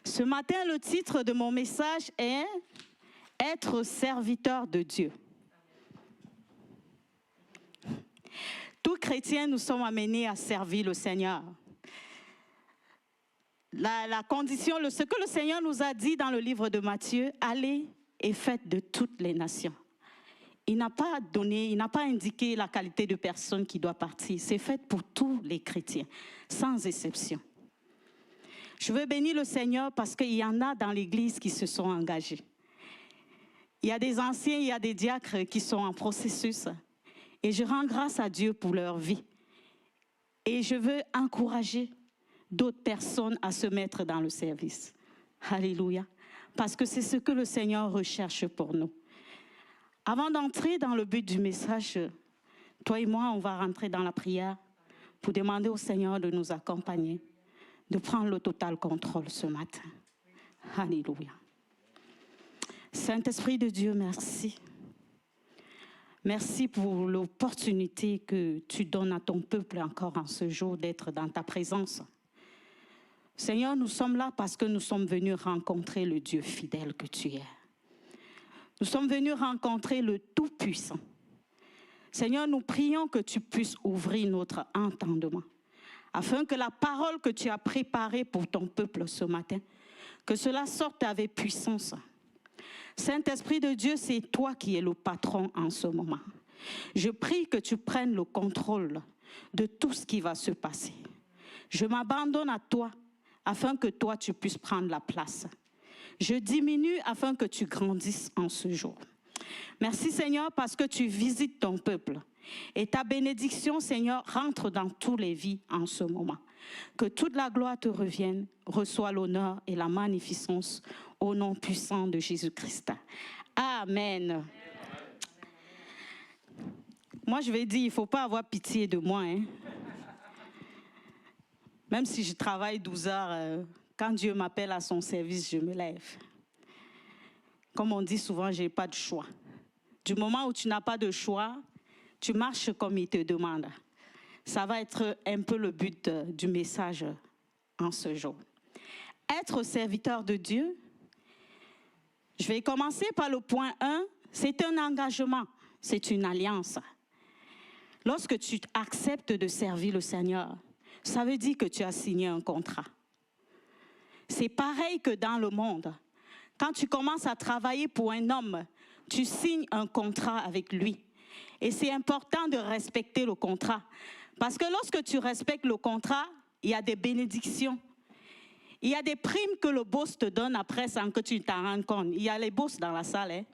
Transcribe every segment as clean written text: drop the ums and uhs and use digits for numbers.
Ce matin, le titre de mon message est « Être serviteur de Dieu ». Tous chrétiens, nous sommes amenés à servir le Seigneur. La condition, ce que le Seigneur nous a dit dans le livre de Matthieu, « Allez et faites de toutes les nations ». Il n'a pas donné, il n'a pas indiqué la qualité de personne qui doit partir. C'est fait pour tous les chrétiens, sans exception. Je veux bénir le Seigneur parce qu'il y en a dans l'Église qui se sont engagés. Il y a des anciens, il y a des diacres qui sont en processus. Et je rends grâce à Dieu pour leur vie. Et je veux encourager d'autres personnes à se mettre dans le service. Alléluia. Parce que c'est ce que le Seigneur recherche pour nous. Avant d'entrer dans le but du message, toi et moi, on va rentrer dans la prière pour demander au Seigneur de nous accompagner, de prendre le total contrôle ce matin. Alléluia. Saint-Esprit de Dieu, merci. Merci pour l'opportunité que tu donnes à ton peuple encore en ce jour d'être dans ta présence. Seigneur, nous sommes là parce que nous sommes venus rencontrer le Dieu fidèle que tu es. Nous sommes venus rencontrer le Tout-Puissant. Seigneur, nous prions que tu puisses ouvrir notre entendement, afin que la parole que tu as préparée pour ton peuple ce matin, que cela sorte avec puissance. Saint-Esprit de Dieu, c'est toi qui es le patron en ce moment. Je prie que tu prennes le contrôle de tout ce qui va se passer. Je m'abandonne à toi, afin que toi tu puisses prendre la place. Je diminue afin que tu grandisses en ce jour. Merci Seigneur parce que tu visites ton peuple. Et ta bénédiction Seigneur rentre dans toutes les vies en ce moment. Que toute la gloire te revienne, reçois l'honneur et la magnificence au nom puissant de Jésus-Christ. Amen. Moi je vais dire, il ne faut pas avoir pitié de moi. Même si je travaille 12 heures, quand Dieu m'appelle à son service, je me lève. Comme on dit souvent, je n'ai pas de choix. Du moment où tu n'as pas de choix, tu marches comme il te demande. Ça va être un peu le but du message en ce jour. Être serviteur de Dieu, je vais commencer par le point 1, c'est un engagement, c'est une alliance. Lorsque tu acceptes de servir le Seigneur, ça veut dire que tu as signé un contrat. C'est pareil que dans le monde. Quand tu commences à travailler pour un homme, tu signes un contrat avec lui. Et c'est important de respecter le contrat. Parce que lorsque tu respectes le contrat, il y a des bénédictions. Il y a des primes que le boss te donne après sans que tu t'en rendes compte. Il y a les boss dans la salle.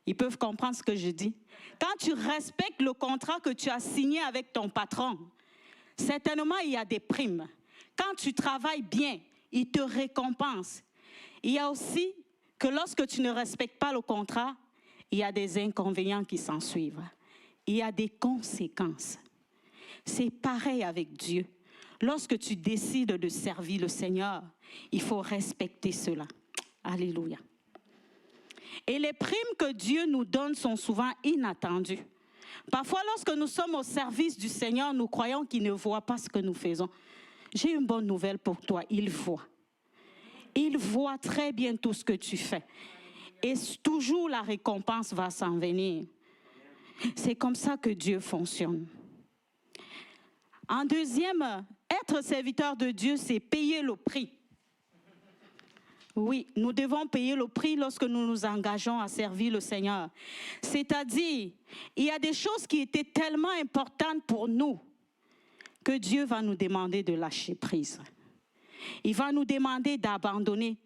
Ils peuvent comprendre ce que je dis. Quand tu respectes le contrat que tu as signé avec ton patron, certainement il y a des primes. Quand tu travailles bien, il te récompense. Il y a aussi que lorsque tu ne respectes pas le contrat, il y a des inconvénients qui s'en suivent. Il y a des conséquences. C'est pareil avec Dieu. Lorsque tu décides de servir le Seigneur, il faut respecter cela. Alléluia. Et les primes que Dieu nous donne sont souvent inattendues. Parfois, lorsque nous sommes au service du Seigneur, nous croyons qu'il ne voit pas ce que nous faisons. J'ai une bonne nouvelle pour toi, il voit. Il voit très bien tout ce que tu fais. Et toujours la récompense va s'en venir. C'est comme ça que Dieu fonctionne. En deuxième, être serviteur de Dieu, c'est payer le prix. Oui, nous devons payer le prix lorsque nous nous engageons à servir le Seigneur. C'est-à-dire, il y a des choses qui étaient tellement importantes pour nous que Dieu va nous demander de lâcher prise. Il va nous demander d'abandonner.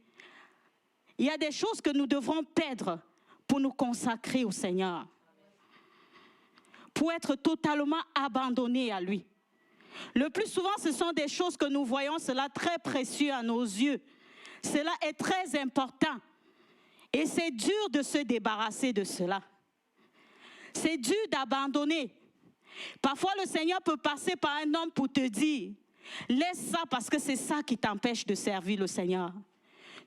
Il y a des choses que nous devrons perdre pour nous consacrer au Seigneur. Pour être totalement abandonnés à lui. Le plus souvent, ce sont des choses que nous voyons, cela très précieux à nos yeux. Cela est très important. Et c'est dur de se débarrasser de cela. C'est dur d'abandonner. Parfois, le Seigneur peut passer par un homme pour te dire, laisse ça parce que c'est ça qui t'empêche de servir le Seigneur.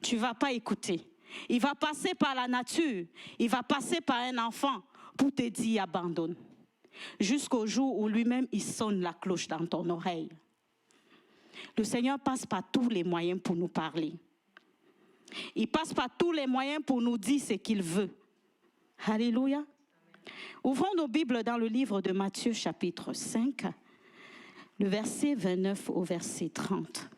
Tu ne vas pas écouter. Il va passer par la nature. Il va passer par un enfant pour te dire, abandonne. Jusqu'au jour où lui-même, il sonne la cloche dans ton oreille. Le Seigneur passe par tous les moyens pour nous parler. Il passe par tous les moyens pour nous dire ce qu'il veut. Alléluia. Ouvrons nos Bibles dans le livre de Matthieu chapitre 5, le verset 29 au verset 30.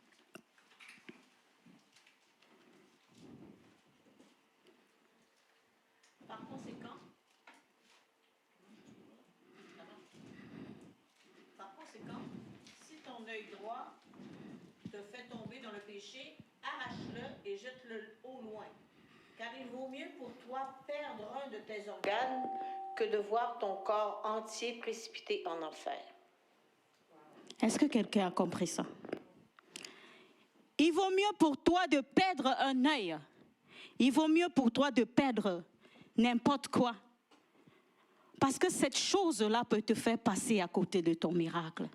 Si ton œil droit te fait tomber dans le péché, arrache-le et jette-le au loin. Car il vaut mieux pour toi perdre un de tes organes que de voir ton corps entier précipité en enfer. Est-ce que quelqu'un a compris ça? Il vaut mieux pour toi de perdre un œil. Il vaut mieux pour toi de perdre n'importe quoi. Parce que cette chose-là peut te faire passer à côté de ton miracle.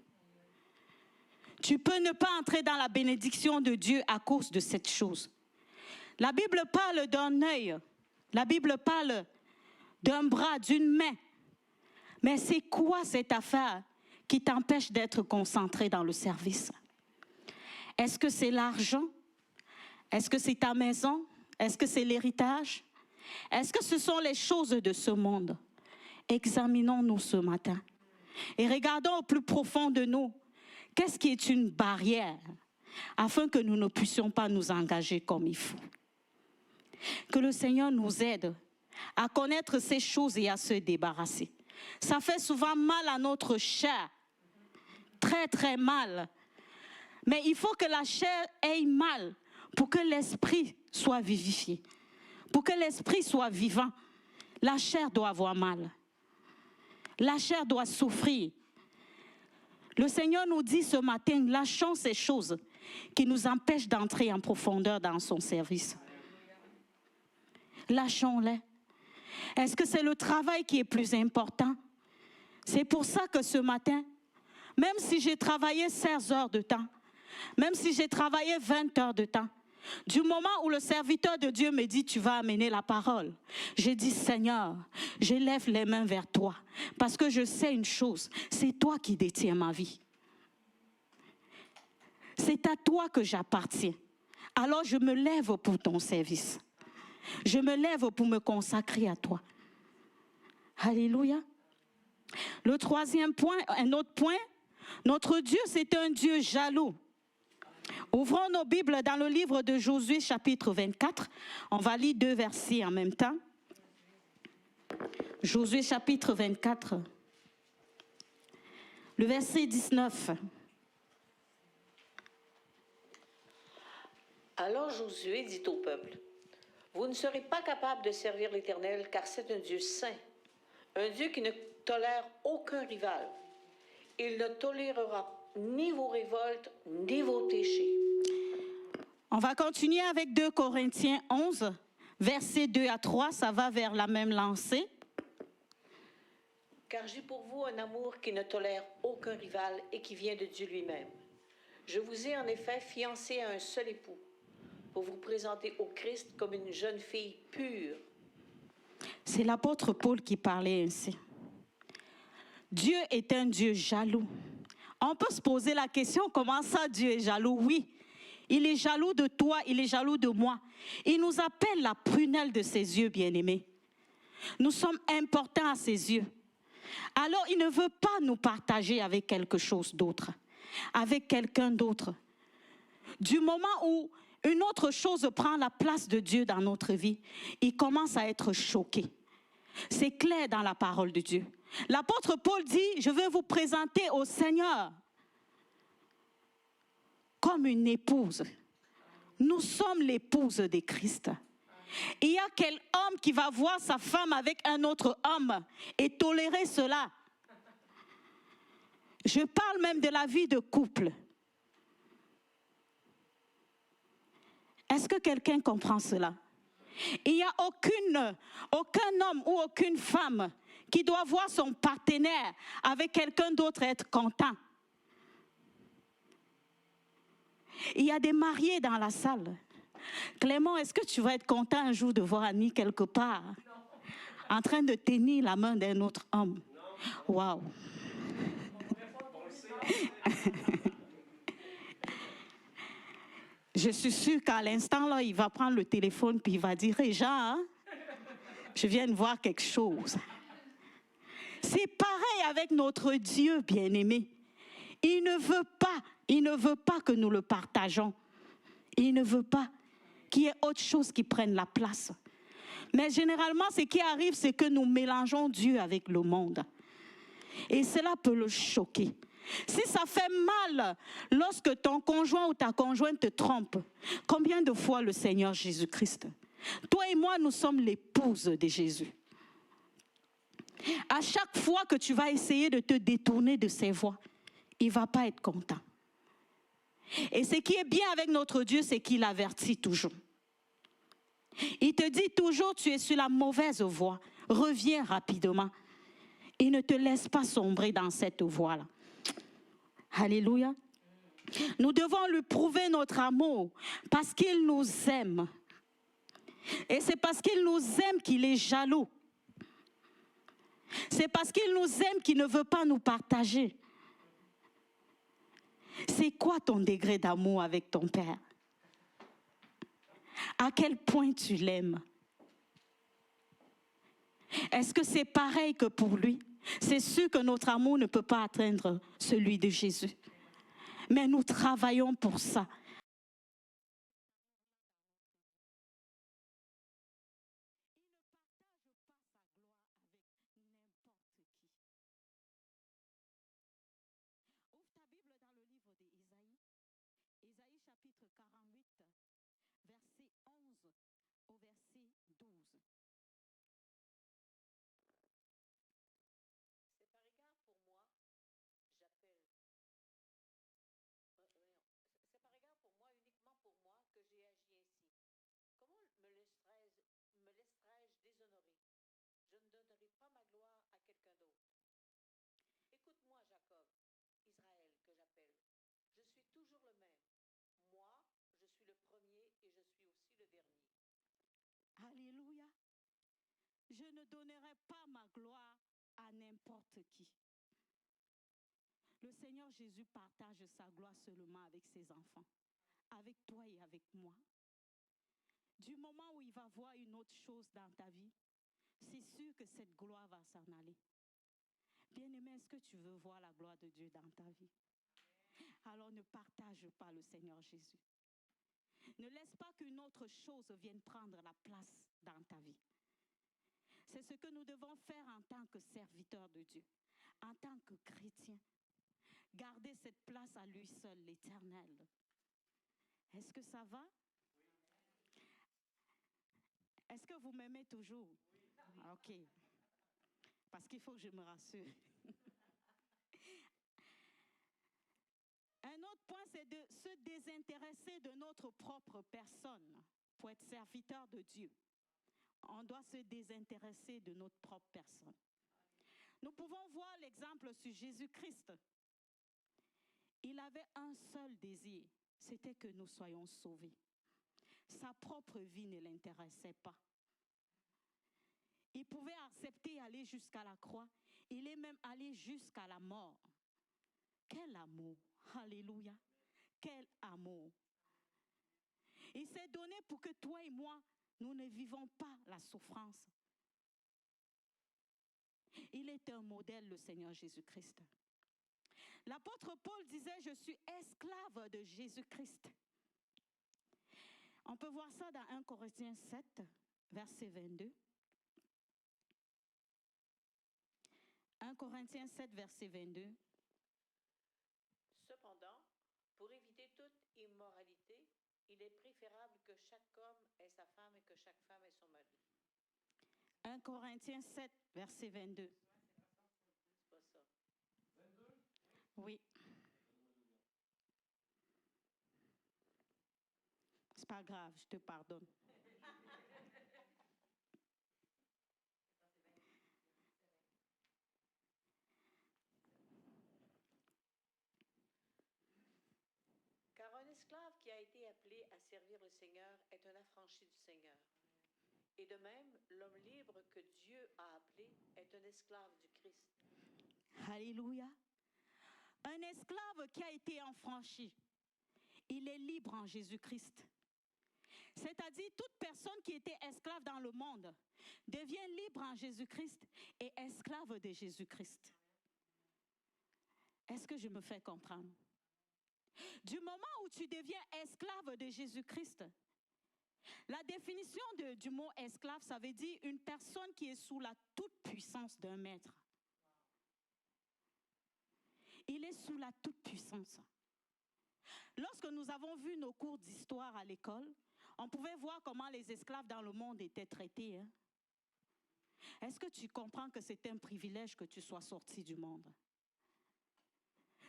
Tu peux ne pas entrer dans la bénédiction de Dieu à cause de cette chose. La Bible parle d'un œil. La Bible parle d'un bras, d'une main. Mais c'est quoi cette affaire qui t'empêche d'être concentré dans le service? Est-ce que c'est l'argent? Est-ce que c'est ta maison? Est-ce que c'est l'héritage? Est-ce que ce sont les choses de ce monde? Examinons-nous ce matin et regardons au plus profond de nous. Qu'est-ce qui est une barrière afin que nous ne puissions pas nous engager comme il faut? Que le Seigneur nous aide à connaître ces choses et à se débarrasser. Ça fait souvent mal à notre chair, très très mal. Mais il faut que la chair ait mal pour que l'esprit soit vivifié, pour que l'esprit soit vivant. La chair doit avoir mal. La chair doit souffrir. Le Seigneur nous dit ce matin, lâchons ces choses qui nous empêchent d'entrer en profondeur dans son service. Lâchons-les. Est-ce que c'est le travail qui est plus important? C'est pour ça que ce matin, même si j'ai travaillé 16 heures de temps, même si j'ai travaillé 20 heures de temps, du moment où le serviteur de Dieu me dit, tu vas amener la parole, j'ai dit, Seigneur, je lève les mains vers toi, parce que je sais une chose, c'est toi qui détiens ma vie. C'est à toi que j'appartiens. Alors je me lève pour ton service. Je me lève pour me consacrer à toi. Alléluia. Le troisième point, un autre point, notre Dieu, c'est un Dieu jaloux. Ouvrons nos Bibles dans le livre de Josué, chapitre 24. On va lire 2 versets en même temps. Josué, chapitre 24. Le verset 19. Alors Josué dit au peuple, vous ne serez pas capables de servir l'Éternel, car c'est un Dieu saint, un Dieu qui ne tolère aucun rival. Il ne tolérera ni vos révoltes, ni vos péchés. On va continuer avec 2 Corinthiens 11, versets 2 à 3, ça va vers la même lancée. Car j'ai pour vous un amour qui ne tolère aucun rival et qui vient de Dieu lui-même. Je vous ai en effet fiancé à un seul époux, pour vous présenter au Christ comme une jeune fille pure. C'est l'apôtre Paul qui parlait ainsi. Dieu est un Dieu jaloux. On peut se poser la question, comment ça Dieu est jaloux? Oui, il est jaloux de toi, il est jaloux de moi. Il nous appelle la prunelle de ses yeux, bien-aimés. Nous sommes importants à ses yeux. Alors il ne veut pas nous partager avec quelque chose d'autre, avec quelqu'un d'autre. Du moment où une autre chose prend la place de Dieu dans notre vie, il commence à être choqué. C'est clair dans la parole de Dieu. L'apôtre Paul dit, je vais vous présenter au Seigneur comme une épouse. Nous sommes l'épouse de Christ. Il y a quel homme qui va voir sa femme avec un autre homme et tolérer cela? Je parle même de la vie de couple. Est-ce que quelqu'un comprend cela? Il n'y a aucun homme ou aucune femme qui doit voir son partenaire avec quelqu'un d'autre et être content. Il y a des mariés dans la salle. Clément, est-ce que tu vas être content un jour de voir Annie quelque part en train de tenir la main d'un autre homme? Waouh! Je suis sûre qu'à l'instant, là, il va prendre le téléphone puis il va dire, Réja, hein, je viens de voir quelque chose. C'est pareil avec notre Dieu bien-aimé. Il ne veut pas que nous le partageons. Il ne veut pas qu'il y ait autre chose qui prenne la place. Mais généralement, ce qui arrive, c'est que nous mélangeons Dieu avec le monde. Et cela peut le choquer. Si ça fait mal lorsque ton conjoint ou ta conjointe te trompe, combien de fois le Seigneur Jésus-Christ? Toi et moi, nous sommes l'épouse de Jésus. À chaque fois que tu vas essayer de te détourner de ses voies, il ne va pas être content. Et ce qui est bien avec notre Dieu, c'est qu'il avertit toujours. Il te dit toujours, tu es sur la mauvaise voie. Reviens rapidement. Il ne te laisse pas sombrer dans cette voie-là. Alléluia. Nous devons lui prouver notre amour parce qu'il nous aime. Et c'est parce qu'il nous aime qu'il est jaloux. C'est parce qu'il nous aime qu'il ne veut pas nous partager. C'est quoi ton degré d'amour avec ton Père? À quel point tu l'aimes? Est-ce que c'est pareil que pour lui? C'est sûr que notre amour ne peut pas atteindre celui de Jésus. Mais nous travaillons pour ça. Ésaïe chapitre 48, verset 11 au verset 12. C'est par égard pour moi, j'appelle. C'est par égard pour moi, uniquement pour moi, que j'ai agi ainsi. Comment me laisserais-je déshonorer? Je ne donnerai pas ma gloire à quelqu'un d'autre. Écoute-moi, Jacob, Israël que j'appelle. Je suis toujours le même. Moi, je suis le premier et je suis aussi le dernier. Alléluia. Je ne donnerai pas ma gloire à n'importe qui. Le Seigneur Jésus partage sa gloire seulement avec ses enfants, avec toi et avec moi. Du moment où il va voir une autre chose dans ta vie, c'est sûr que cette gloire va s'en aller. Bien-aimé, est-ce que tu veux voir la gloire de Dieu dans ta vie? Alors ne partage pas le Seigneur Jésus. Ne laisse pas qu'une autre chose vienne prendre la place dans ta vie. C'est ce que nous devons faire en tant que serviteurs de Dieu, en tant que chrétiens. Garder cette place à lui seul, l'Éternel. Est-ce que ça va? Est-ce que vous m'aimez toujours? Ok. Parce qu'il faut que je me rassure. Un autre point, c'est de se désintéresser de notre propre personne pour être serviteur de Dieu. On doit se désintéresser de notre propre personne. Nous pouvons voir l'exemple sur Jésus-Christ. Il avait un seul désir, c'était que nous soyons sauvés. Sa propre vie ne l'intéressait pas. Il pouvait accepter aller jusqu'à la croix. Il est même allé jusqu'à la mort. Quel amour! Alléluia! Quel amour! Il s'est donné pour que toi et moi, nous ne vivons pas la souffrance. Il est un modèle, le Seigneur Jésus-Christ. L'apôtre Paul disait, je suis esclave de Jésus-Christ. On peut voir ça dans 1 Corinthiens 7, verset 22. 1 Corinthiens 7, verset 22. Cependant, pour éviter toute immoralité, il est préférable que chaque homme ait sa femme et que chaque femme ait son mari. 1 Corinthiens 7, verset 22. C'est pas ça. 22? Oui. C'est pas grave, je te pardonne. Car un esclave qui a été appelé à servir le Seigneur est un affranchi du Seigneur. Et de même, l'homme libre que Dieu a appelé est un esclave du Christ. Alléluia. Un esclave qui a été affranchi. il est libre en Jésus-Christ. C'est-à-dire, toute personne qui était esclave dans le monde devient libre en Jésus-Christ et esclave de Jésus-Christ. Est-ce que je me fais comprendre? Du moment où tu deviens esclave de Jésus-Christ, la définition du mot esclave, ça veut dire une personne qui est sous la toute-puissance d'un maître. Il est sous la toute-puissance. Lorsque nous avons vu nos cours d'histoire à l'école, on pouvait voir comment les esclaves dans le monde étaient traités. Hein? Est-ce que tu comprends que c'est un privilège que tu sois sorti du monde?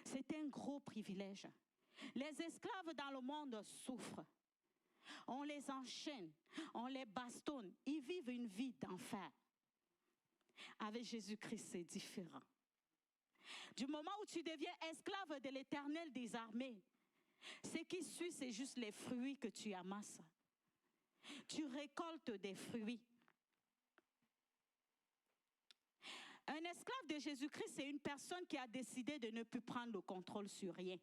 C'est un gros privilège. Les esclaves dans le monde souffrent. On les enchaîne, on les bastonne. Ils vivent une vie d'enfer. Avec Jésus-Christ, c'est différent. Du moment où tu deviens esclave de l'Éternel des armées, ce qui suit, c'est juste les fruits que tu amasses. Tu récoltes des fruits. Un esclave de Jésus-Christ, c'est une personne qui a décidé de ne plus prendre le contrôle sur rien.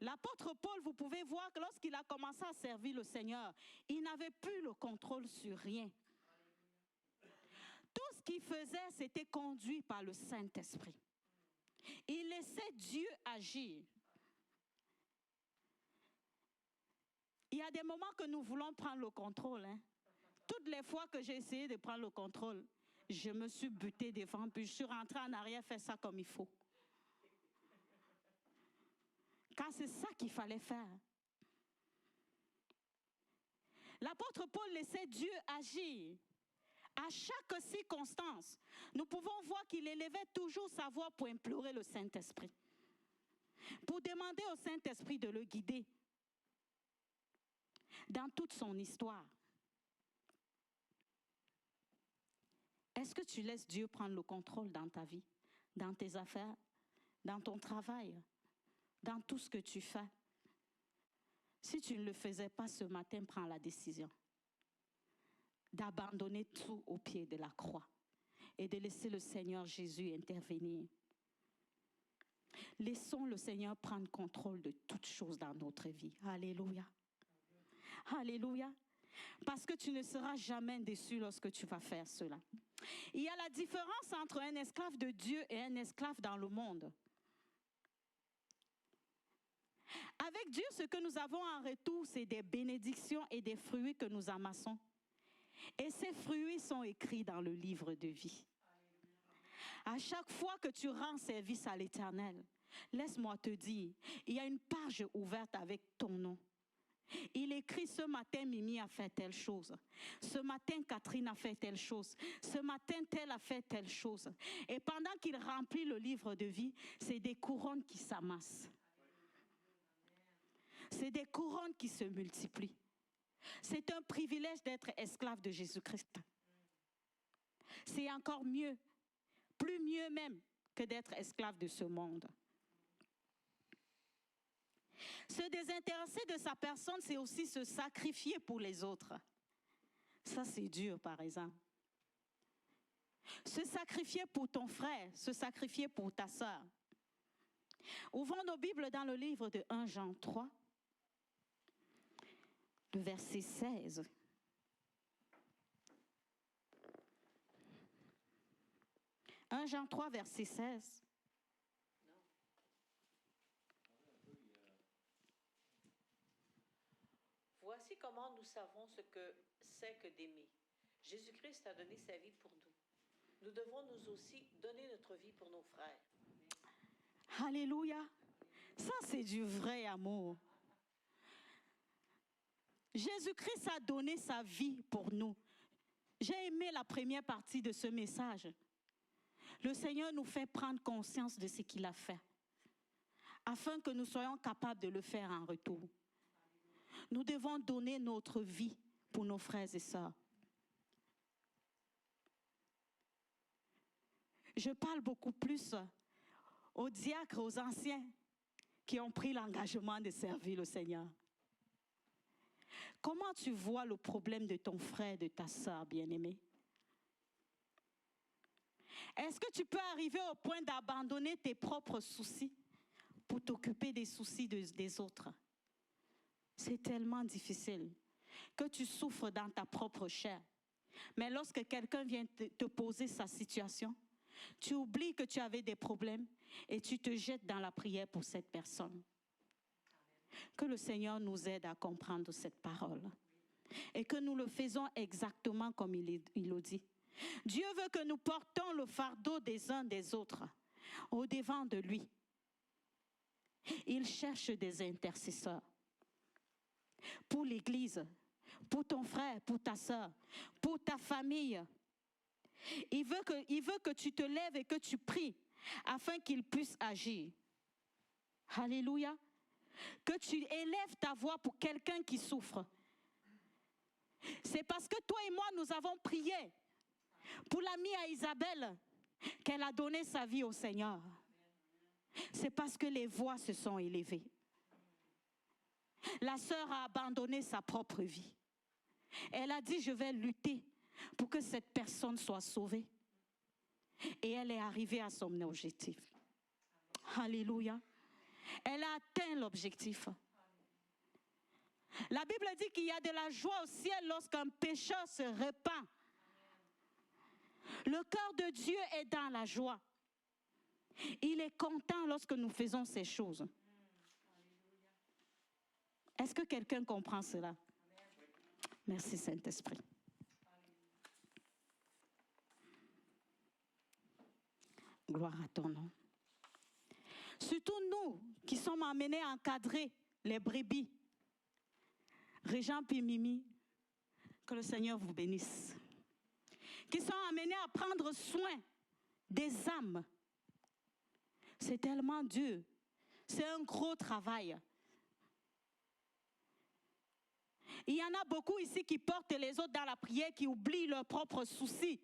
L'apôtre Paul, vous pouvez voir que lorsqu'il a commencé à servir le Seigneur, il n'avait plus le contrôle sur rien. Tout ce qu'il faisait, c'était conduit par le Saint-Esprit. Il laissait Dieu agir. Il y a des moments que nous voulons prendre le contrôle. Hein. Toutes les fois que j'ai essayé de prendre le contrôle, je me suis butée devant, puis je suis rentrée en arrière, faire ça comme il faut. Car c'est ça qu'il fallait faire. L'apôtre Paul laissait Dieu agir. À chaque circonstance, nous pouvons voir qu'il élevait toujours sa voix pour implorer le Saint-Esprit. Pour demander au Saint-Esprit de le guider dans toute son histoire. Est-ce que tu laisses Dieu prendre le contrôle dans ta vie, dans tes affaires, dans ton travail, dans tout ce que tu fais? Si tu ne le faisais pas ce matin, prends la décision d'abandonner tout au pied de la croix et de laisser le Seigneur Jésus intervenir. Laissons le Seigneur prendre contrôle de toutes choses dans notre vie. Alléluia. Alléluia. Parce que tu ne seras jamais déçu lorsque tu vas faire cela. Il y a la différence entre un esclave de Dieu et un esclave dans le monde. Avec Dieu, ce que nous avons en retour, c'est des bénédictions et des fruits que nous amassons. Et ces fruits sont écrits dans le livre de vie. À chaque fois que tu rends service à l'Éternel, laisse-moi te dire, il y a une page ouverte avec ton nom. Il écrit: ce matin, Mimi a fait telle chose. Ce matin, Catherine a fait telle chose. Ce matin, tel a fait telle chose. Et pendant qu'il remplit le livre de vie, c'est des couronnes qui s'amassent. C'est des couronnes qui se multiplient. C'est un privilège d'être esclave de Jésus-Christ. C'est encore mieux, plus mieux même que d'être esclave de ce monde. Se désintéresser de sa personne, c'est aussi se sacrifier pour les autres. Ça, c'est dur, par exemple. Se sacrifier pour ton frère, se sacrifier pour ta sœur. Ouvrons nos Bibles dans le livre de 1 Jean 3, le verset 16. « 1 Jean 3, verset 16. Voici comment nous savons ce que c'est que d'aimer. Jésus-Christ a donné sa vie pour nous. Nous devons nous aussi donner notre vie pour nos frères. Alléluia. Ça, c'est du vrai amour. Jésus-Christ a donné sa vie pour nous. J'ai aimé la première partie de ce message. Le Seigneur nous fait prendre conscience de ce qu'il a fait, afin que nous soyons capables de le faire en retour. Nous devons donner notre vie pour nos frères et sœurs. Je parle beaucoup plus aux diacres, aux anciens qui ont pris l'engagement de servir le Seigneur. Comment tu vois le problème de ton frère, de ta sœur bien-aimée? Est-ce que tu peux arriver au point d'abandonner tes propres soucis pour t'occuper des soucis des autres. C'est tellement difficile que tu souffres dans ta propre chair. Mais lorsque quelqu'un vient te poser sa situation, tu oublies que tu avais des problèmes et tu te jettes dans la prière pour cette personne. Que le Seigneur nous aide à comprendre cette parole et que nous le faisons exactement comme il le dit. Dieu veut que nous portons le fardeau des uns des autres au devant de lui. Il cherche des intercesseurs pour l'Église, pour ton frère, pour ta soeur, pour ta famille. Il veut que tu te lèves et que tu pries afin qu'il puisse agir. Alléluia. Que tu élèves ta voix pour quelqu'un qui souffre. C'est parce que toi et moi, nous avons prié pour l'amie à Isabelle qu'elle a donné sa vie au Seigneur. C'est parce que les voix se sont élevées. La sœur a abandonné sa propre vie. Elle a dit, je vais lutter pour que cette personne soit sauvée. Et elle est arrivée à son objectif. Alléluia. Elle a atteint l'objectif. La Bible dit qu'il y a de la joie au ciel lorsqu'un pécheur se repent. Le cœur de Dieu est dans la joie. Il est content lorsque nous faisons ces choses. Est-ce que quelqu'un comprend cela? Merci Saint-Esprit. Gloire à ton nom. Surtout nous qui sommes amenés à encadrer les brebis. Régent puis Mimi, que le Seigneur vous bénisse. Qui sont amenés à prendre soin des âmes. C'est tellement dur. C'est un gros travail. Il y en a beaucoup ici qui portent les autres dans la prière, qui oublient leurs propres soucis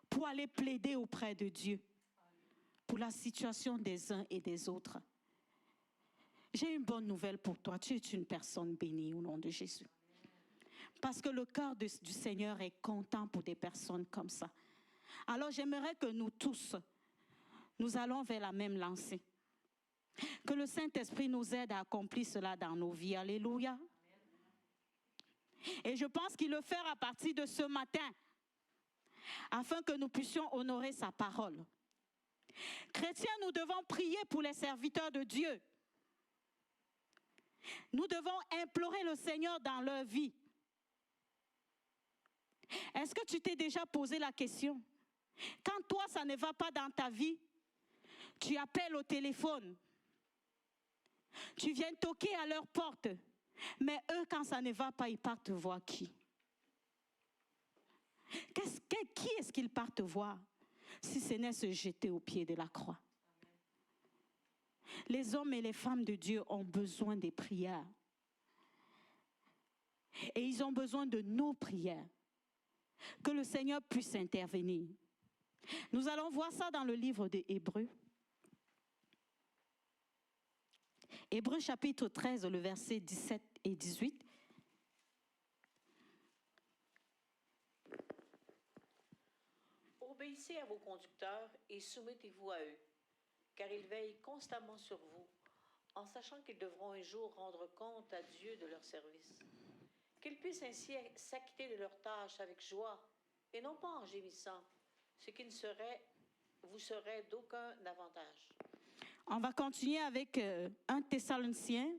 pour aller plaider auprès de Dieu pour la situation des uns et des autres. J'ai une bonne nouvelle pour toi. Tu es une personne bénie au nom de Jésus. Parce que le cœur du Seigneur est content pour des personnes comme ça. Alors j'aimerais que nous tous, nous allons vers la même lancée. Que le Saint-Esprit nous aide à accomplir cela dans nos vies. Alléluia. Et je pense qu'il le fera à partir de ce matin, afin que nous puissions honorer sa parole. Chrétiens, nous devons prier pour les serviteurs de Dieu. Nous devons implorer le Seigneur dans leur vie. Est-ce que tu t'es déjà posé la question? Quand toi, ça ne va pas dans ta vie, tu appelles au téléphone. Tu viens toquer à leur porte. Mais eux, quand ça ne va pas, ils partent voir qui? Qui est-ce qu'ils partent voir? Si ce n'est se jeter au pied de la croix. Les hommes et les femmes de Dieu ont besoin des prières. Et ils ont besoin de nos prières. Que le Seigneur puisse intervenir. Nous allons voir ça dans le livre des Hébreux. Hébreux chapitre 13, le verset 17 et 18. Obéissez à vos conducteurs et soumettez-vous à eux, car ils veillent constamment sur vous, en sachant qu'ils devront un jour rendre compte à Dieu de leur service. Qu'ils puissent ainsi s'acquitter de leurs tâches avec joie, et non pas en gémissant, ce qui vous serait d'aucun avantage. On va continuer avec 1 Thessaloniciens,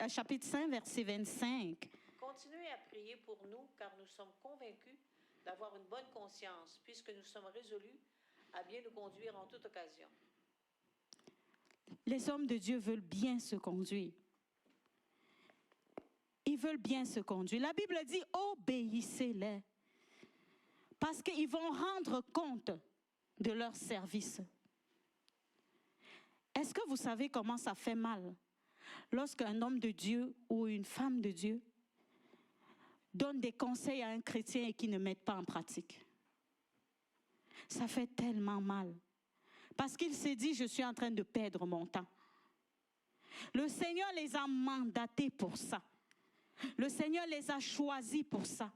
chapitre 5, verset 25. Continuez à prier pour nous, car nous sommes convaincus d'avoir une bonne conscience, puisque nous sommes résolus à bien nous conduire en toute occasion. Les hommes de Dieu veulent bien se conduire. Ils veulent bien se conduire. La Bible dit, obéissez-les. Parce qu'ils vont rendre compte de leur service. Est-ce que vous savez comment ça fait mal lorsqu'un homme de Dieu ou une femme de Dieu donne des conseils à un chrétien et qui ne mettent pas en pratique? Ça fait tellement mal. Parce qu'il s'est dit, je suis en train de perdre mon temps. Le Seigneur les a mandatés pour ça. Le Seigneur les a choisis pour ça.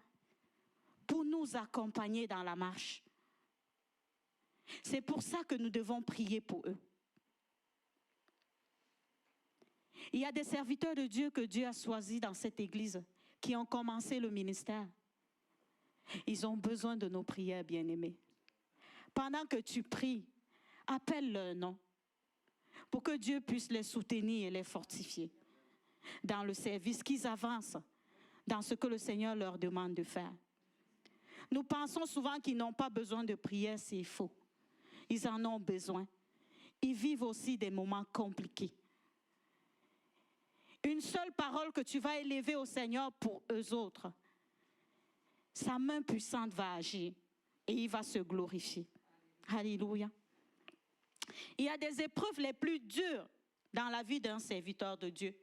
Pour nous accompagner dans la marche. C'est pour ça que nous devons prier pour eux. Il y a des serviteurs de Dieu que Dieu a choisis dans cette église qui ont commencé le ministère. Ils ont besoin de nos prières, bien-aimés. Pendant que tu pries, appelle leur nom pour que Dieu puisse les soutenir et les fortifier dans le service, qu'ils avancent dans ce que le Seigneur leur demande de faire. Nous pensons souvent qu'ils n'ont pas besoin de prière, c'est faux. Ils en ont besoin. Ils vivent aussi des moments compliqués. Une seule parole que tu vas élever au Seigneur pour eux autres, sa main puissante va agir et il va se glorifier. Alléluia. Il y a des épreuves les plus dures dans la vie d'un serviteur de Dieu.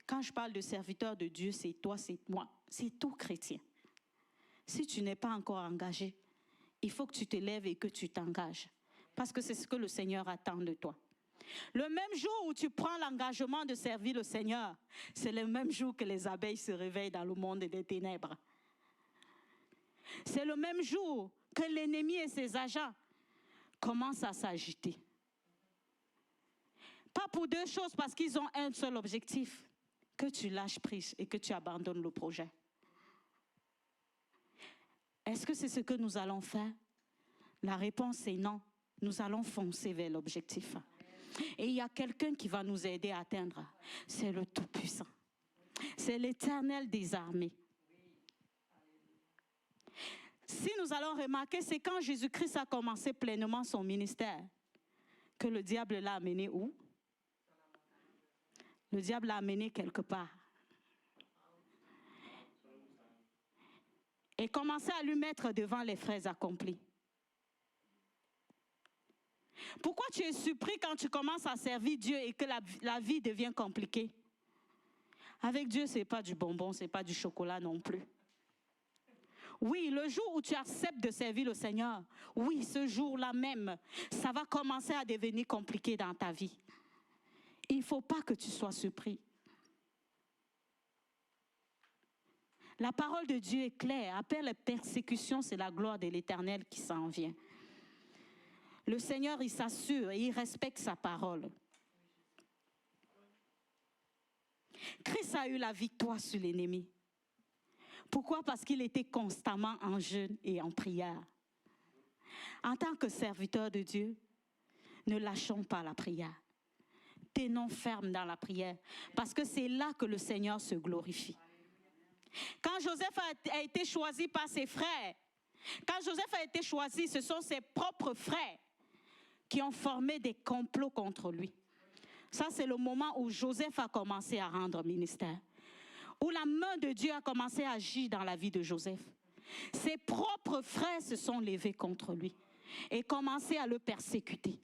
Quand je parle de serviteur de Dieu, c'est toi, c'est moi, c'est tout chrétien. Si tu n'es pas encore engagé, il faut que tu te lèves et que tu t'engages. Parce que c'est ce que le Seigneur attend de toi. Le même jour où tu prends l'engagement de servir le Seigneur, c'est le même jour que les abeilles se réveillent dans le monde des ténèbres. C'est le même jour que l'ennemi et ses agents commencent à s'agiter. Pas pour deux choses, parce qu'ils ont un seul objectif, que tu lâches prise et que tu abandonnes le projet. Est-ce que c'est ce que nous allons faire? La réponse est non. Nous allons foncer vers l'objectif. Et il y a quelqu'un qui va nous aider à atteindre. C'est le Tout-Puissant. C'est l'Éternel des armées. Si nous allons remarquer, c'est quand Jésus-Christ a commencé pleinement son ministère que le diable l'a amené où? Le diable l'a amené quelque part. Et commençait à lui mettre devant les faits accomplis. Pourquoi tu es surpris quand tu commences à servir Dieu et que la vie devient compliquée? Avec Dieu, ce n'est pas du bonbon, ce n'est pas du chocolat non plus. Oui, le jour où tu acceptes de servir le Seigneur, oui, ce jour-là même, ça va commencer à devenir compliqué dans ta vie. Il ne faut pas que tu sois surpris. La parole de Dieu est claire. Après les persécutions, c'est la gloire de l'Éternel qui s'en vient. Le Seigneur, il s'assure et il respecte sa parole. Christ a eu la victoire sur l'ennemi. Pourquoi? Parce qu'il était constamment en jeûne et en prière. En tant que serviteur de Dieu, ne lâchons pas la prière. Tenons ferme dans la prière, parce que c'est là que le Seigneur se glorifie. Quand Joseph a été choisi par ses frères, quand Joseph a été choisi, ce sont ses propres frères qui ont formé des complots contre lui. Ça, c'est le moment où Joseph a commencé à rendre ministère, où la main de Dieu a commencé à agir dans la vie de Joseph. Ses propres frères se sont levés contre lui et commencé à le persécuter.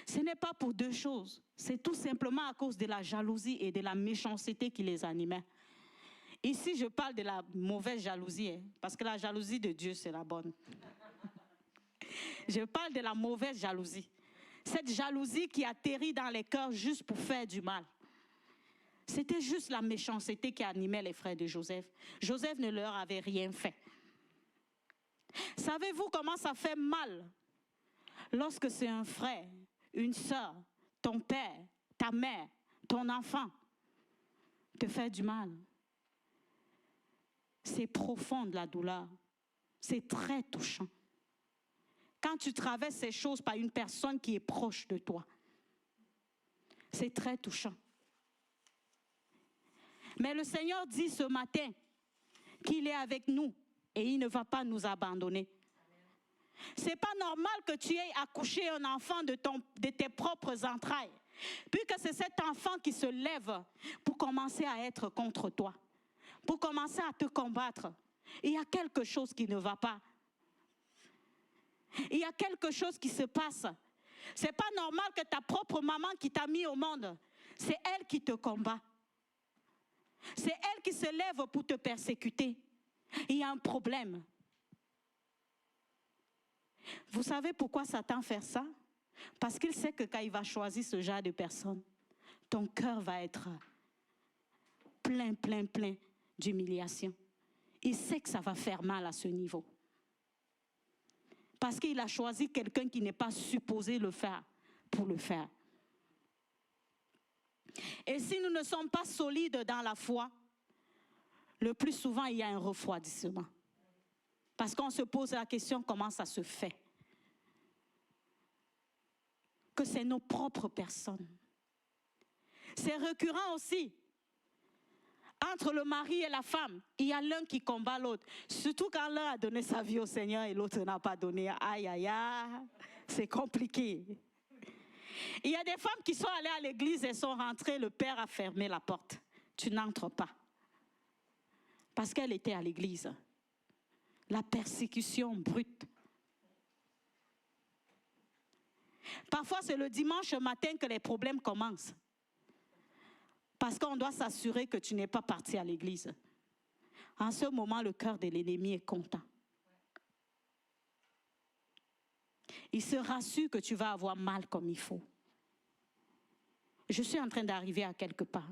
Ce n'est pas pour deux choses, c'est tout simplement à cause de la jalousie et de la méchanceté qui les animait. Ici, je parle de la mauvaise jalousie, parce que la jalousie de Dieu, c'est la bonne. Je parle de la mauvaise jalousie. Cette jalousie qui atterrit dans les cœurs juste pour faire du mal. C'était juste la méchanceté qui animait les frères de Joseph. Joseph ne leur avait rien fait. Savez-vous comment ça fait mal lorsque c'est un frère, une sœur, ton père, ta mère, ton enfant te fait du mal? C'est profond de la douleur. C'est très touchant. Quand tu traverses ces choses par une personne qui est proche de toi, c'est très touchant. Mais le Seigneur dit ce matin qu'il est avec nous et il ne va pas nous abandonner. Ce n'est pas normal que tu aies accouché un enfant de tes propres entrailles, puis que c'est cet enfant qui se lève pour commencer à être contre toi, pour commencer à te combattre. Il y a quelque chose qui ne va pas. Il y a quelque chose qui se passe. Ce n'est pas normal que ta propre maman qui t'a mis au monde, c'est elle qui te combat. C'est elle qui se lève pour te persécuter. Il y a un problème. Vous savez pourquoi Satan fait ça? Parce qu'il sait que quand il va choisir ce genre de personne, ton cœur va être plein d'humiliation. Il sait que ça va faire mal à ce niveau. Parce qu'il a choisi quelqu'un qui n'est pas supposé le faire pour le faire. Et si nous ne sommes pas solides dans la foi, le plus souvent, il y a un refroidissement. Parce qu'on se pose la question, comment ça se fait? Que c'est nos propres personnes. C'est récurrent aussi. Entre le mari et la femme, il y a l'un qui combat l'autre. Surtout quand l'un a donné sa vie au Seigneur et l'autre n'a pas donné. Aïe, aïe, aïe, c'est compliqué. Il y a des femmes qui sont allées à l'église et sont rentrées, le père a fermé la porte. Tu n'entres pas. Parce qu'elle était à l'église. La persécution brute. Parfois, c'est le dimanche matin que les problèmes commencent. Parce qu'on doit s'assurer que tu n'es pas parti à l'église. En ce moment, le cœur de l'ennemi est content. Il se rassure que tu vas avoir mal comme il faut. Je suis en train d'arriver à quelque part.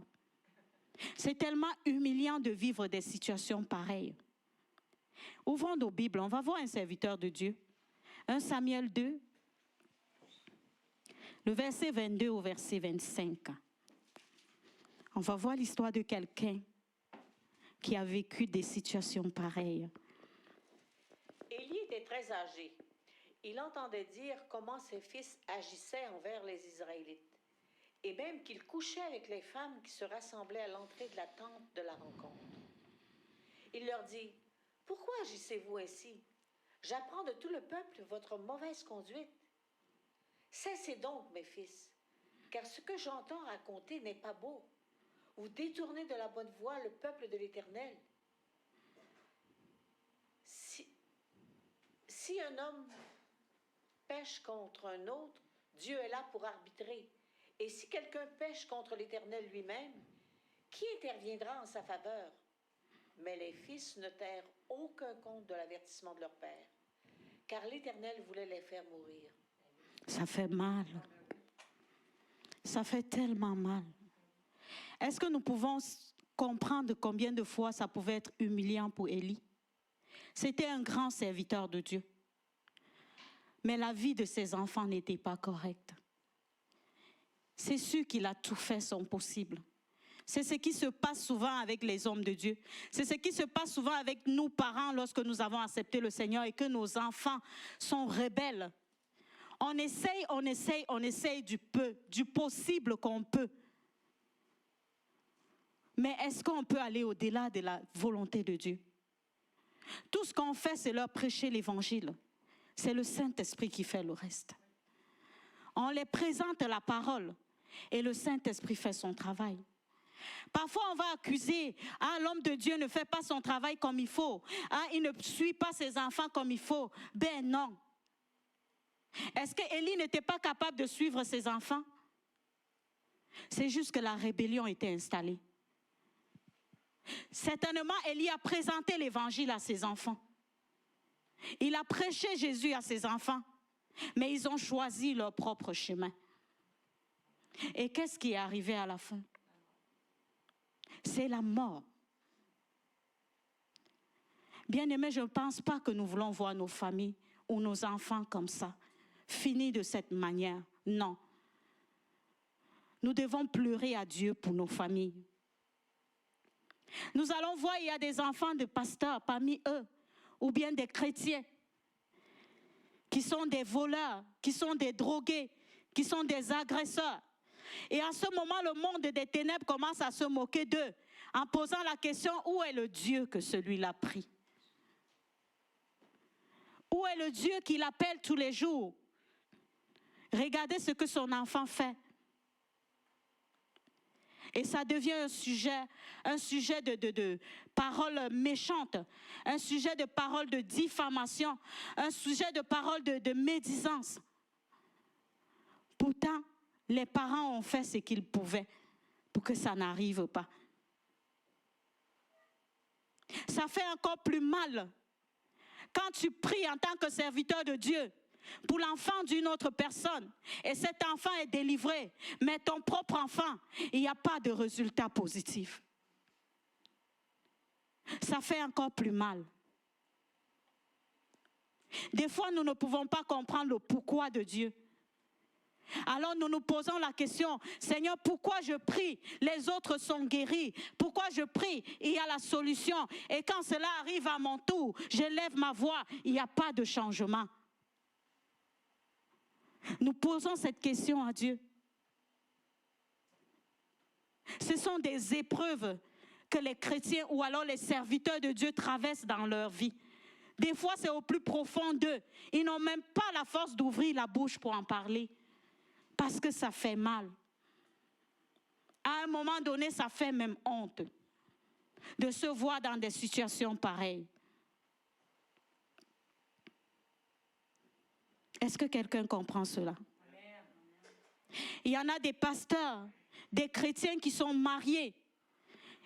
C'est tellement humiliant de vivre des situations pareilles. Ouvrons nos Bibles, on va voir un serviteur de Dieu. 1 Samuel 2, le verset 22 au verset 25. On va voir l'histoire de quelqu'un qui a vécu des situations pareilles. Élie était très âgé. Il entendait dire comment ses fils agissaient envers les Israélites, et même qu'il couchait avec les femmes qui se rassemblaient à l'entrée de la tente de la rencontre. Il leur dit, « Pourquoi agissez-vous ainsi? J'apprends de tout le peuple votre mauvaise conduite. Cessez donc, mes fils, car ce que j'entends raconter n'est pas beau. Vous détournez de la bonne voie le peuple de l'Éternel. Si un homme pêche contre un autre, Dieu est là pour arbitrer. Et si quelqu'un pêche contre l'Éternel lui-même, qui interviendra en sa faveur? Mais les fils ne tinrent aucun compte de l'avertissement de leur père, car l'Éternel voulait les faire mourir. » Ça fait mal. Ça fait tellement mal. Est-ce que nous pouvons comprendre combien de fois ça pouvait être humiliant pour Élie? C'était un grand serviteur de Dieu. Mais la vie de ses enfants n'était pas correcte. C'est sûr qu'il a tout fait son possible. C'est ce qui se passe souvent avec les hommes de Dieu. C'est ce qui se passe souvent avec nous, parents, lorsque nous avons accepté le Seigneur et que nos enfants sont rebelles. On essaye du possible qu'on peut. Mais est-ce qu'on peut aller au-delà de la volonté de Dieu? Tout ce qu'on fait, c'est leur prêcher l'évangile. C'est le Saint-Esprit qui fait le reste. On les présente la parole et le Saint-Esprit fait son travail. Parfois, on va accuser, l'homme de Dieu ne fait pas son travail comme il faut. Il ne suit pas ses enfants comme il faut. Ben non. Est-ce qu'Élie n'était pas capable de suivre ses enfants? C'est juste que la rébellion était installée. Certainement, Élie a présenté l'évangile à ses enfants. Il a prêché Jésus à ses enfants. Mais ils ont choisi leur propre chemin. Et qu'est-ce qui est arrivé à la fin? C'est la mort. Bien-aimés, je ne pense pas que nous voulons voir nos familles ou nos enfants comme ça, finis de cette manière. Non. Nous devons pleurer à Dieu pour nos familles. Nous allons voir, il y a des enfants de pasteurs parmi eux, ou bien des chrétiens, qui sont des voleurs, qui sont des drogués, qui sont des agresseurs. Et à ce moment, le monde des ténèbres commence à se moquer d'eux, en posant la question, où est le Dieu que celui-là prie? Où est le Dieu qui l'appelle tous les jours? Regardez ce que son enfant fait. Et ça devient un sujet de paroles méchantes, un sujet de paroles de diffamation, un sujet de paroles de médisance. Pourtant, les parents ont fait ce qu'ils pouvaient pour que ça n'arrive pas. Ça fait encore plus mal quand tu pries en tant que serviteur de Dieu pour l'enfant d'une autre personne et cet enfant est délivré, mais ton propre enfant, il n'y a pas de résultat positif. Ça fait encore plus mal. Des fois, nous ne pouvons pas comprendre le pourquoi de Dieu. Alors nous nous posons la question, Seigneur, pourquoi je prie? Les autres sont guéris. Pourquoi je prie? Il y a la solution. Et quand cela arrive à mon tour, je lève ma voix, il n'y a pas de changement. Nous posons cette question à Dieu. Ce sont des épreuves que les chrétiens ou alors les serviteurs de Dieu traversent dans leur vie. Des fois, c'est au plus profond d'eux. Ils n'ont même pas la force d'ouvrir la bouche pour en parler. Parce que ça fait mal. À un moment donné, ça fait même honte de se voir dans des situations pareilles. Est-ce que quelqu'un comprend cela? Il y en a des pasteurs, des chrétiens qui sont mariés.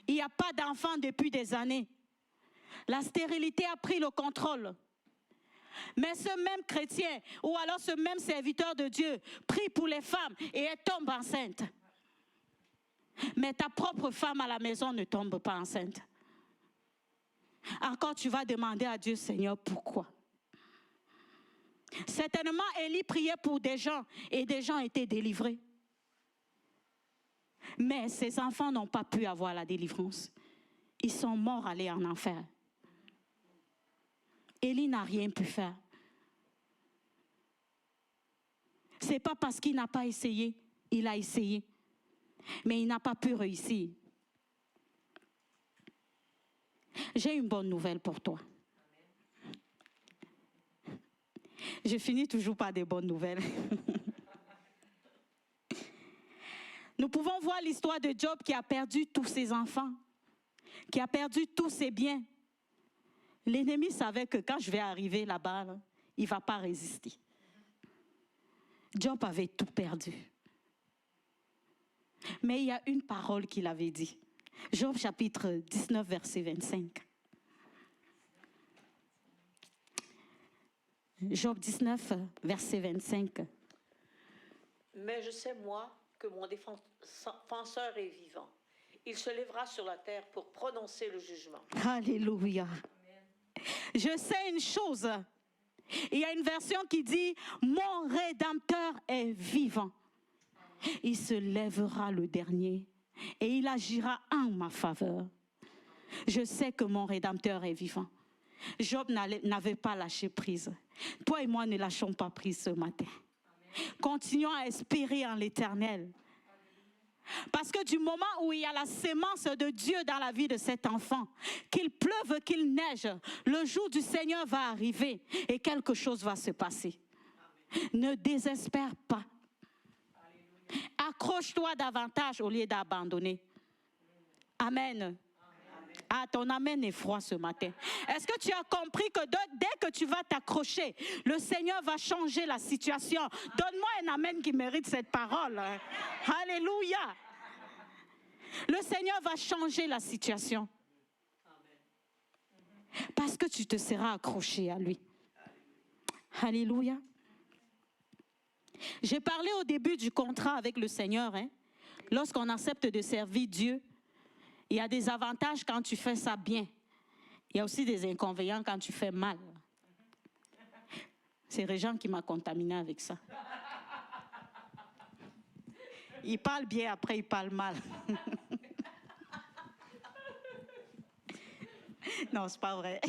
Il n'y a pas d'enfants depuis des années. La stérilité a pris le contrôle. Mais ce même chrétien ou alors ce même serviteur de Dieu prie pour les femmes et elle tombe enceinte. Mais ta propre femme à la maison ne tombe pas enceinte. Encore tu vas demander à Dieu, Seigneur, pourquoi? Certainement, Élie priait pour des gens et des gens étaient délivrés. Mais ses enfants n'ont pas pu avoir la délivrance. Ils sont morts allés en enfer. Élie n'a rien pu faire. Ce n'est pas parce qu'il n'a pas essayé. Il a essayé. Mais il n'a pas pu réussir. J'ai une bonne nouvelle pour toi. Je finis toujours par des bonnes nouvelles. Nous pouvons voir l'histoire de Job qui a perdu tous ses enfants, qui a perdu tous ses biens. L'ennemi savait que quand je vais arriver là-bas, il ne va pas résister. Job avait tout perdu. Mais il y a une parole qu'il avait dit. Job chapitre 19, verset 25. Job 19, verset 25. Mais je sais, moi, que mon défenseur est vivant. Il se lèvera sur la terre pour prononcer le jugement. Alléluia. Je sais une chose. Il y a une version qui dit « Mon Rédempteur est vivant. Il se lèvera le dernier et il agira en ma faveur. Je sais que mon Rédempteur est vivant. » Job n'avait pas lâché prise. Toi et moi ne lâchons pas prise ce matin. Continuons à espérer en l'Éternel. Parce que du moment où il y a la sémence de Dieu dans la vie de cet enfant, qu'il pleuve, qu'il neige, le jour du Seigneur va arriver et quelque chose va se passer. Ne désespère pas. Accroche-toi davantage au lieu d'abandonner. Amen. Ah, ton amen est froid ce matin. Est-ce que tu as compris que dès que tu vas t'accrocher, le Seigneur va changer la situation? Donne-moi un amen qui mérite cette parole. Alléluia. Le Seigneur va changer la situation. Parce que tu te seras accroché à lui. Alléluia. J'ai parlé au début du contrat avec le Seigneur. Lorsqu'on accepte de servir Dieu, il y a des avantages quand tu fais ça bien. Il y a aussi des inconvénients quand tu fais mal. C'est Régent qui m'a contaminé avec ça. Il parle bien, après il parle mal. Non, c'est pas vrai.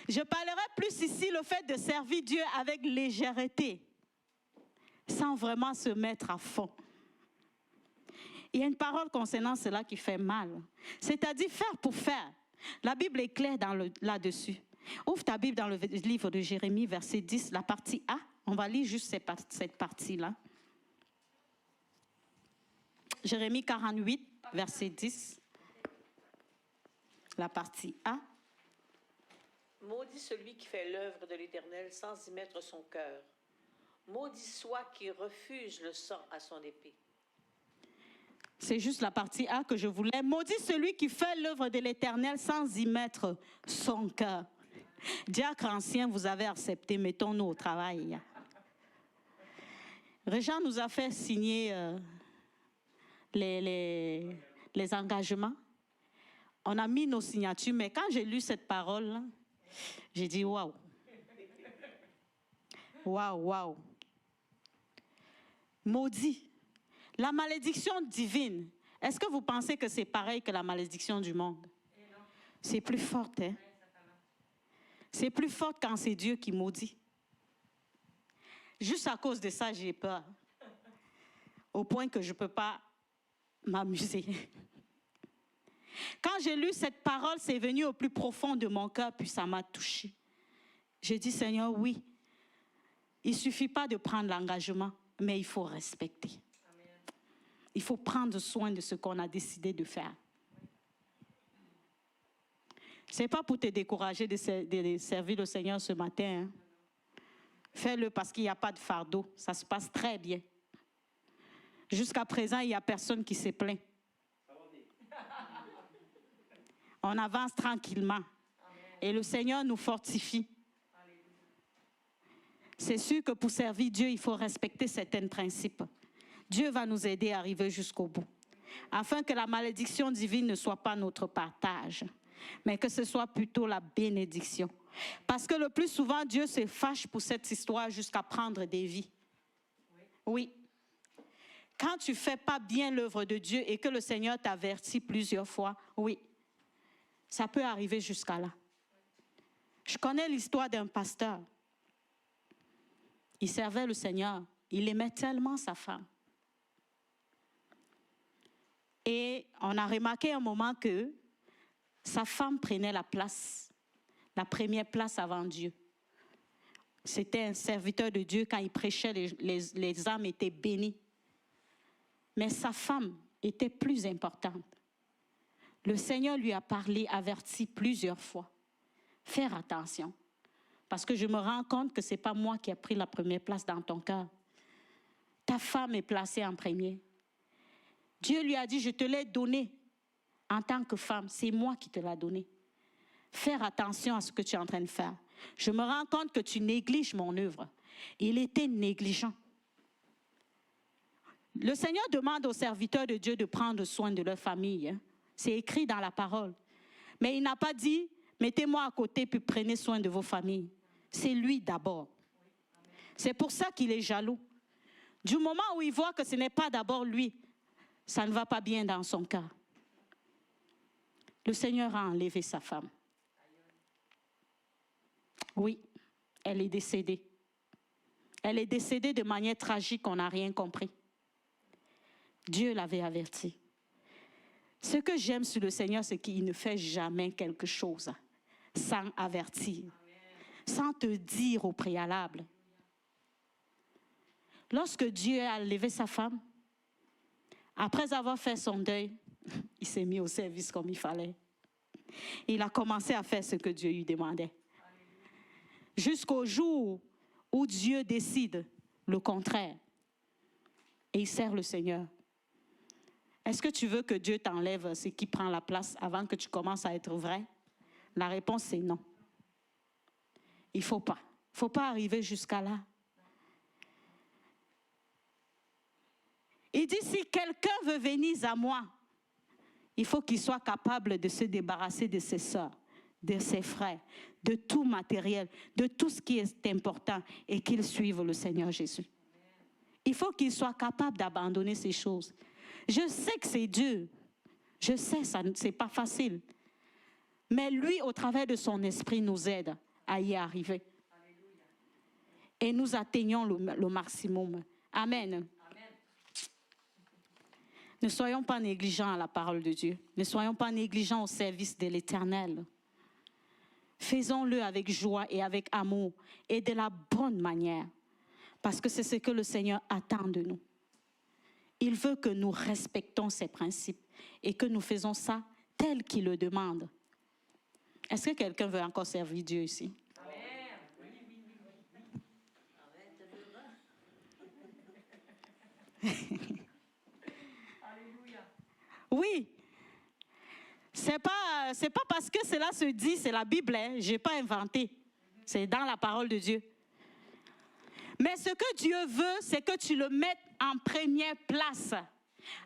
Je parlerai plus ici le fait de servir Dieu avec légèreté, sans vraiment se mettre à fond. Il y a une parole concernant cela qui fait mal. C'est-à-dire faire pour faire. La Bible est claire là-dessus. Ouvre ta Bible dans le livre de Jérémie, verset 10, la partie A. On va lire juste cette partie-là. Jérémie 48, verset 10. La partie A. Maudit celui qui fait l'œuvre de l'Éternel sans y mettre son cœur. Maudit soit qui refuse le sang à son épée. C'est juste la partie A que je voulais. Maudit celui qui fait l'œuvre de l'Éternel sans y mettre son cœur. Diacre ancien, vous avez accepté, mettons-nous au travail. Régent nous a fait signer les engagements. On a mis nos signatures, mais quand j'ai lu cette parole, j'ai dit waouh. Waouh, waouh. Maudit. La malédiction divine, est-ce que vous pensez que c'est pareil que la malédiction du monde? C'est plus fort, hein? C'est plus fort quand c'est Dieu qui maudit. Juste à cause de ça, j'ai peur. Au point que je ne peux pas m'amuser. Quand j'ai lu cette parole, c'est venu au plus profond de mon cœur, puis ça m'a touché. J'ai dit, Seigneur, oui, il ne suffit pas de prendre l'engagement, mais il faut respecter. Amen. Il faut prendre soin de ce qu'on a décidé de faire. Ce n'est pas pour te décourager de servir le Seigneur ce matin. Hein. Fais-le parce qu'il n'y a pas de fardeau. Ça se passe très bien. Jusqu'à présent, il n'y a personne qui s'est plaint. On avance tranquillement. Amen. Et le Seigneur nous fortifie. C'est sûr que pour servir Dieu, il faut respecter certains principes. Dieu va nous aider à arriver jusqu'au bout. Afin que la malédiction divine ne soit pas notre partage, mais que ce soit plutôt la bénédiction. Parce que le plus souvent, Dieu se fâche pour cette histoire jusqu'à prendre des vies. Oui. Quand tu ne fais pas bien l'œuvre de Dieu et que le Seigneur t'avertit plusieurs fois, oui, ça peut arriver jusqu'à là. Je connais l'histoire d'un pasteur. Il servait le Seigneur. Il aimait tellement sa femme. Et on a remarqué un moment que sa femme prenait la place, la première place avant Dieu. C'était un serviteur de Dieu. Quand il prêchait, les âmes étaient bénies. Mais sa femme était plus importante. Le Seigneur lui a parlé, averti plusieurs fois. Faire attention. Parce que je me rends compte que ce n'est pas moi qui ai pris la première place dans ton cœur. Ta femme est placée en premier. Dieu lui a dit, je te l'ai donné en tant que femme. C'est moi qui te l'ai donné. Faire attention à ce que tu es en train de faire. Je me rends compte que tu négliges mon œuvre. Il était négligent. Le Seigneur demande aux serviteurs de Dieu de prendre soin de leur famille. C'est écrit dans la parole. Mais il n'a pas dit, mettez-moi à côté puis prenez soin de vos familles. C'est lui d'abord. C'est pour ça qu'il est jaloux. Du moment où il voit que ce n'est pas d'abord lui, ça ne va pas bien dans son cœur. Le Seigneur a enlevé sa femme. Oui, elle est décédée. Elle est décédée de manière tragique, on n'a rien compris. Dieu l'avait averti. Ce que j'aime sur le Seigneur, c'est qu'il ne fait jamais quelque chose sans avertir, sans te dire au préalable. Lorsque Dieu a enlevé sa femme, après avoir fait son deuil, il s'est mis au service comme il fallait. Il a commencé à faire ce que Dieu lui demandait. Jusqu'au jour où Dieu décide le contraire. Et il sert le Seigneur. Est-ce que tu veux que Dieu t'enlève ce qui prend la place avant que tu commences à être vrai? La réponse c'est non. Il ne faut pas. Il ne faut pas arriver jusqu'à là. Il dit, si quelqu'un veut venir à moi, il faut qu'il soit capable de se débarrasser de ses sœurs, de ses frères, de tout matériel, de tout ce qui est important et qu'il suive le Seigneur Jésus. Il faut qu'il soit capable d'abandonner ces choses. Je sais que c'est dur. Je sais, ça, ce n'est pas facile. Mais lui, au travers de son esprit, nous aide à y arriver. Et nous atteignons le maximum. Amen. Ne soyons pas négligents à la parole de Dieu. Ne soyons pas négligents au service de l'Éternel. Faisons-le avec joie et avec amour et de la bonne manière. Parce que c'est ce que le Seigneur attend de nous. Il veut que nous respectons ses principes et que nous faisons ça tel qu'il le demande. Est-ce que quelqu'un veut encore servir Dieu ici? Oui. C'est pas parce que cela se dit, c'est la Bible, hein? Je n'ai pas inventé. C'est dans la parole de Dieu. Mais ce que Dieu veut, c'est que tu le mettes en première place.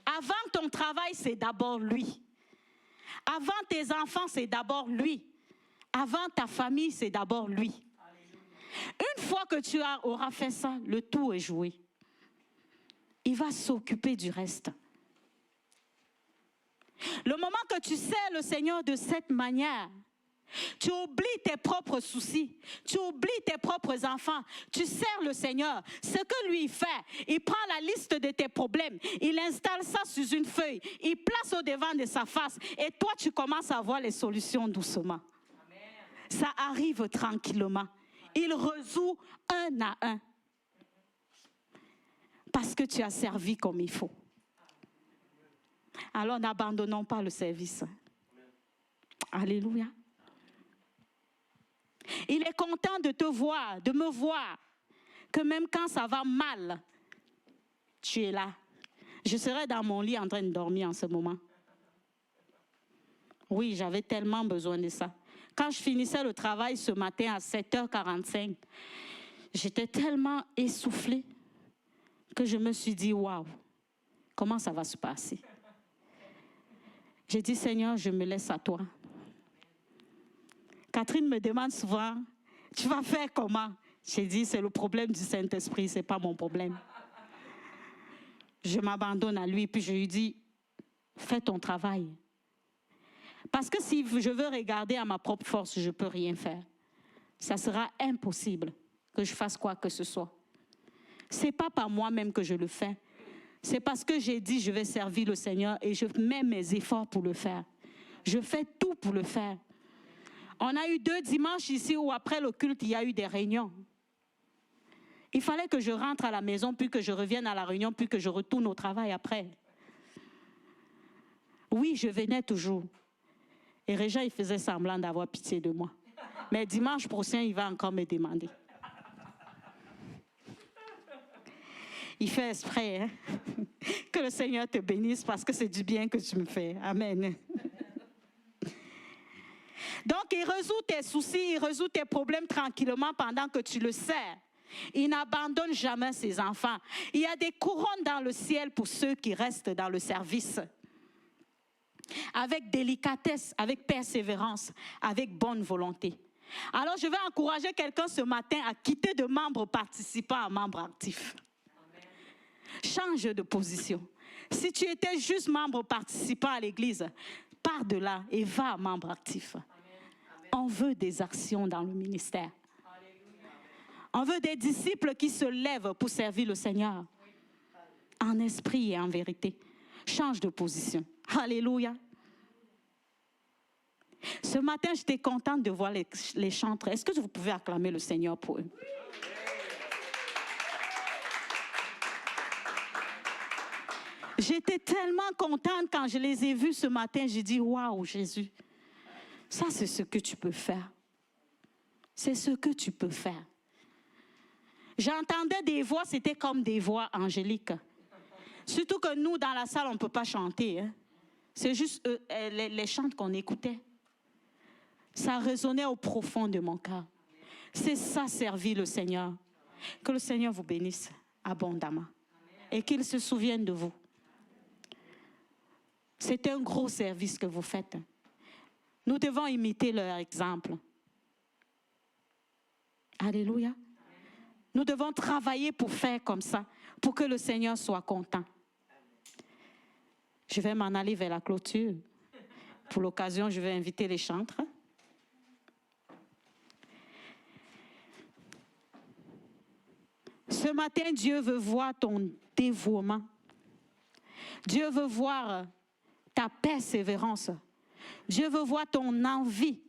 Avant ton travail, c'est d'abord lui. Avant tes enfants, c'est d'abord lui. Avant ta famille, c'est d'abord lui. Une fois que tu auras fait ça, le tour est joué. Il va s'occuper du reste. Le moment que tu sers le Seigneur de cette manière, tu oublies tes propres soucis, tu oublies tes propres enfants, tu sers le Seigneur. Ce que lui fait, il prend la liste de tes problèmes, il installe ça sur une feuille, il place au devant de sa face et toi tu commences à voir les solutions doucement. Amen. Ça arrive tranquillement. Il résout un à un. Parce que tu as servi comme il faut. Alors n'abandonnons pas le service. Alléluia. Il est content de te voir, de me voir, que même quand ça va mal, tu es là. Je serais dans mon lit en train de dormir en ce moment. Oui, j'avais tellement besoin de ça. Quand je finissais le travail ce matin à 7h45, j'étais tellement essoufflée que je me suis dit, waouh, comment ça va se passer? J'ai dit, Seigneur, je me laisse à toi. Catherine me demande souvent, tu vas faire comment? J'ai dit, c'est le problème du Saint-Esprit, ce n'est pas mon problème. Je m'abandonne à lui, puis je lui dis, fais ton travail. Parce que si je veux regarder à ma propre force, je ne peux rien faire. Ça sera impossible que je fasse quoi que ce soit. Ce n'est pas par moi-même que je le fais. C'est parce que j'ai dit, je vais servir le Seigneur et je mets mes efforts pour le faire. Je fais tout pour le faire. On a eu 2 dimanches ici où après le culte, il y a eu des réunions. Il fallait que je rentre à la maison, puis que je revienne à la réunion, puis que je retourne au travail après. Oui, je venais toujours. Et Réja, il faisait semblant d'avoir pitié de moi. Mais dimanche prochain, il va encore me demander. Il fait exprès, hein? Que le Seigneur te bénisse parce que c'est du bien que tu me fais. Amen. Donc, il résout tes soucis, il résout tes problèmes tranquillement pendant que tu le sers. Il n'abandonne jamais ses enfants. Il y a des couronnes dans le ciel pour ceux qui restent dans le service. Avec délicatesse, avec persévérance, avec bonne volonté. Alors, je vais encourager quelqu'un ce matin à quitter de membre participant à membre actif. Amen. Change de position. Si tu étais juste membre participant à l'église, pars de là et va à membre actif. Amen. On veut des actions dans le ministère. Alléluia. On veut des disciples qui se lèvent pour servir le Seigneur. En esprit et en vérité. Change de position. Alléluia. Ce matin, j'étais contente de voir les chantres. Est-ce que vous pouvez acclamer le Seigneur pour eux? J'étais tellement contente quand je les ai vus ce matin. J'ai dit, waouh, Jésus, ça c'est ce que tu peux faire. C'est ce que tu peux faire. J'entendais des voix, c'était comme des voix angéliques. Surtout que nous, dans la salle, on ne peut pas chanter. Hein. C'est juste les chants qu'on écoutait. Ça résonnait au profond de mon cœur. C'est ça, servir le Seigneur. Que le Seigneur vous bénisse abondamment. Et qu'il se souvienne de vous. C'est un gros service que vous faites. Nous devons imiter leur exemple. Alléluia. Nous devons travailler pour faire comme ça, pour que le Seigneur soit content. Je vais m'en aller vers la clôture. Pour l'occasion, je vais inviter les chantres. Ce matin, Dieu veut voir ton dévouement. Dieu veut voir ta persévérance. Dieu veut voir ton envie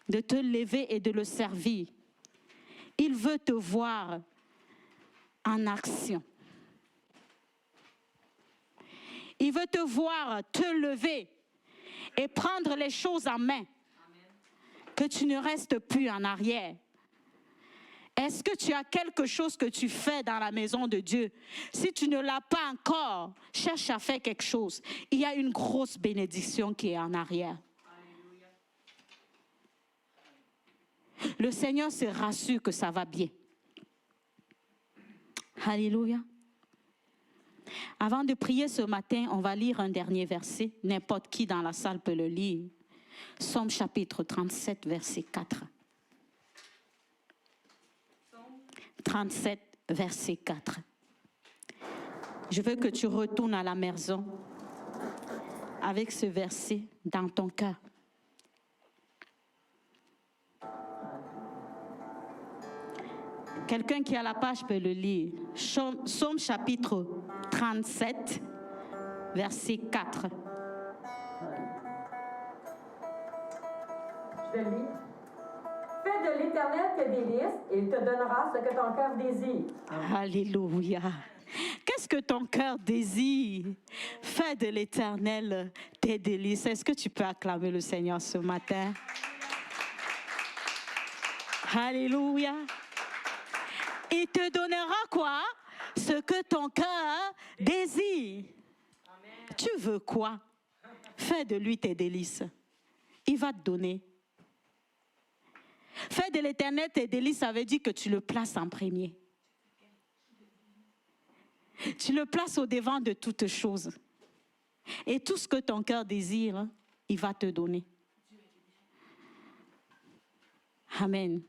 de te lever et de le servir. Il veut te voir en action. Il veut te voir te lever et prendre les choses en main. Que tu ne restes plus en arrière. Est-ce que tu as quelque chose que tu fais dans la maison de Dieu? Si tu ne l'as pas encore, cherche à faire quelque chose. Il y a une grosse bénédiction qui est en arrière. Alléluia. Le Seigneur se rassure que ça va bien. Alléluia. Avant de prier ce matin, on va lire un dernier verset. N'importe qui dans la salle peut le lire. Psaume chapitre 37, verset 4. 37, verset 4. Je veux que tu retournes à la maison avec ce verset dans ton cœur. Quelqu'un qui a la page peut le lire. Psaume chapitre 37, verset 4. Je le lis. Fais de l'Éternel tes délices et il te donnera ce que ton cœur désire. Alléluia. Qu'est-ce que ton cœur désire? Fais de l'Éternel tes délices. Est-ce que tu peux acclamer le Seigneur ce matin? Alléluia. Il te donnera quoi? Ce que ton cœur désire. Amen. Tu veux quoi? Fais de lui tes délices. Il va te donner. Fais de l'Éternel tes délices, ça veut dire que tu le places en premier. Tu le places au devant de toutes choses. Et tout ce que ton cœur désire, il va te donner. Amen.